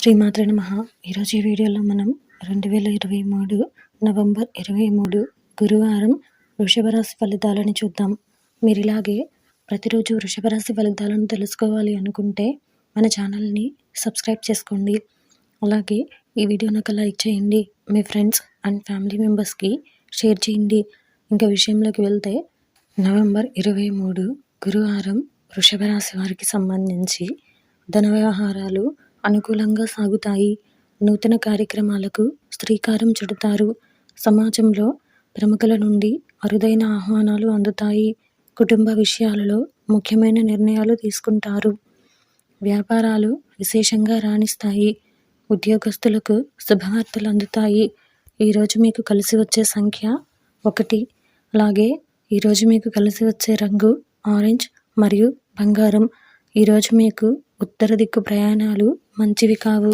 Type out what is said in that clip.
శ్రీమాత్రే నమః. ఈరోజు ఈ వీడియోలో మనం 2023 నవంబర్ 23 గురువారం వృషభ రాశి ఫలితాలను చూద్దాం. మీరు ఇలాగే ప్రతిరోజు వృషభ రాశి ఫలితాలను తెలుసుకోవాలి అనుకుంటే మన ఛానల్ని సబ్స్క్రైబ్ చేసుకోండి. అలాగే ఈ వీడియోని ఒక లైక్ చేయండి, మీ ఫ్రెండ్స్ అండ్ ఫ్యామిలీ మెంబర్స్కి షేర్ చేయండి. ఇంకా విషయంలోకి వెళ్తే నవంబర్ 23 గురువారం వృషభ రాశి వారికి సంబంధించి ధన వ్యవహారాలు అనుకూలంగా సాగుతాయి. నూతన కార్యక్రమాలకు శ్రీకారం చుడతారు. సమాజంలో ప్రముఖుల నుండి అరుదైన ఆహ్వానాలు అందుతాయి. కుటుంబ విషయాలలో ముఖ్యమైన నిర్ణయాలు తీసుకుంటారు. వ్యాపారాలు విశేషంగా రాణిస్తాయి. ఉద్యోగస్తులకు శుభవార్తలు అందుతాయి. ఈరోజు మీకు కలిసి వచ్చే సంఖ్య 1. అలాగే ఈరోజు మీకు కలిసి వచ్చే రంగు ఆరెంజ్ మరియు బంగారం. ఈరోజు మీకు ఉత్తర దిక్కు ప్రయాణాలు మంచివి కావు.